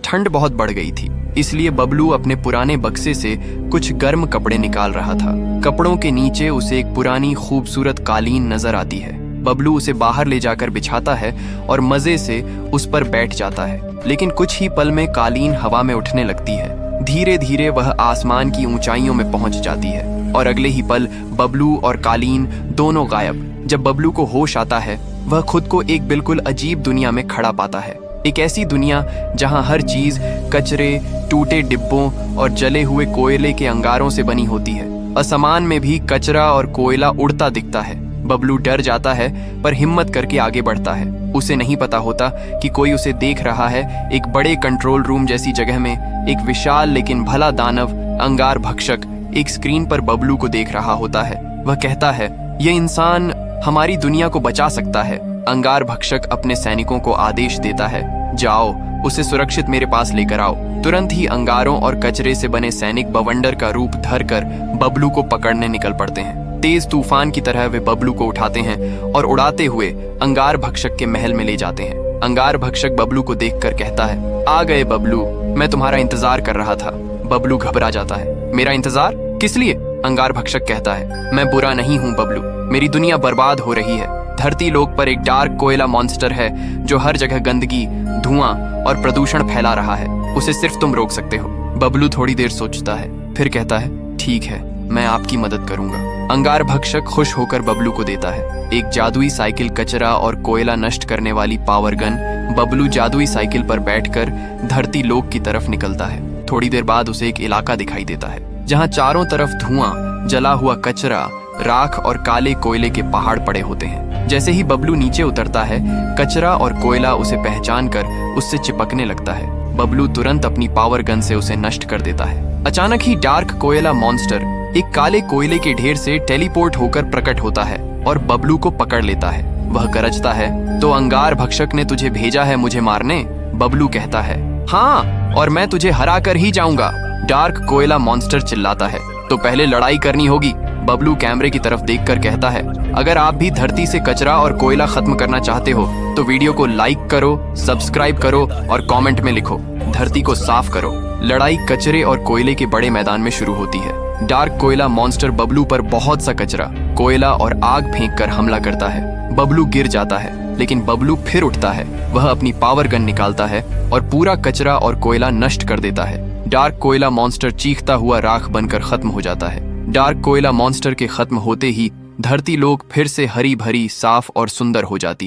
ठंड बहुत बढ़ गई थी, इसलिए बबलू अपने पुराने बक्से से कुछ गर्म कपड़े निकाल रहा था। कपड़ों के नीचे उसे एक पुरानी खूबसूरत कालीन नजर आती है। बबलू उसे बाहर ले जाकर बिछाता है और मजे से उस पर बैठ जाता है, लेकिन कुछ ही पल में कालीन हवा में उठने लगती है। धीरे धीरे वह आसमान की ऊंचाइयों में पहुंच जाती है और अगले ही पल बबलू और कालीन दोनों गायब। जब बबलू को होश आता है, वह खुद को एक बिल्कुल अजीब दुनिया में खड़ा पाता है। एक ऐसी दुनिया जहां हर चीज कचरे, टूटे डिब्बों और जले हुए कोयले के अंगारों से बनी होती है। आसमान में भी कचरा और कोयला उड़ता दिखता है। बबलू डर जाता है पर हिम्मत करके आगे बढ़ता है। उसे नहीं पता होता कि कोई उसे देख रहा है। एक बड़े कंट्रोल रूम जैसी जगह में एक विशाल लेकिन भला दानव अंगार भक्षक एक स्क्रीन पर बबलू को देख रहा होता है। वह कहता है, यह इंसान हमारी दुनिया को बचा सकता है। अंगार भक्षक अपने सैनिकों को आदेश देता है, जाओ उसे सुरक्षित मेरे पास लेकर आओ। तुरंत ही अंगारों और कचरे से बने सैनिक बवंडर का रूप धरकर बबलू को पकड़ने निकल पड़ते हैं। तेज तूफान की तरह वे बबलू को उठाते हैं और उड़ाते हुए अंगार भक्षक के महल में ले जाते हैं। अंगार भक्षक बबलू को देखकर कहता है, आ गए बबलू, मैं तुम्हारा इंतजार कर रहा था। बबलू घबरा जाता है, मेरा इंतजार किस लिए? अंगार भक्षक कहता है, मैं बुरा नहीं हूँ बबलू, मेरी दुनिया बर्बाद हो रही है। धरती लोक पर एक डार्क कोयला मॉन्स्टर है जो हर जगह गंदगी, धुआं और प्रदूषण फैला रहा है। उसे सिर्फ तुम रोक सकते हो। बबलू थोड़ी देर सोचता है, फिर कहता है, ठीक है, मैं आपकी मदद करूंगा। अंगार भक्षक खुश होकर बबलू को देता है एक जादुई साइकिल, कचरा और कोयला नष्ट करने वाली पावर गन। बबलू जादुई साइकिल पर बैठकर धरती लोक की तरफ निकलता है। थोड़ी देर बाद उसे एक इलाका दिखाई देता है जहां चारों तरफ धुआं, जला हुआ कचरा, राख और काले कोयले के पहाड़ पड़े होते हैं। जैसे ही बबलू नीचे उतरता है, कचरा और कोयला उसे पहचान कर उससे चिपकने लगता है। बबलू तुरंत अपनी पावर गन से उसे नष्ट कर देता है। अचानक ही डार्क कोयला मॉन्स्टर एक काले कोयले के ढेर से टेलीपोर्ट होकर प्रकट होता है और बबलू को पकड़ लेता है। वह गरजता है, तो अंगार भक्षक ने तुझे भेजा है मुझे मारने? बबलू कहता है, हाँ, और मैं तुझे हरा कर ही जाऊंगा। डार्क कोयला मॉन्स्टर चिल्लाता है, तो पहले लड़ाई करनी होगी। बबलू कैमरे की तरफ देखकर कहता है, अगर आप भी धरती से कचरा और कोयला खत्म करना चाहते हो तो वीडियो को लाइक करो, सब्सक्राइब करो और कमेंट में लिखो, धरती को साफ करो। लड़ाई कचरे और कोयले के बड़े मैदान में शुरू होती है। डार्क कोयला मॉन्स्टर बबलू पर बहुत सा कचरा, कोयला और आग फेंककर हमला करता है। बबलू गिर जाता है, लेकिन बबलू फिर उठता है। वह अपनी पावर गन निकालता है और पूरा कचरा और कोयला नष्ट कर देता है। डार्क कोयला मॉन्स्टर चीखता हुआ राख बनकर खत्म हो जाता है। डार्क कोयला मॉन्स्टर के खत्म होते ही धरती लोक फिर से हरी भरी, साफ और सुंदर हो जाती है।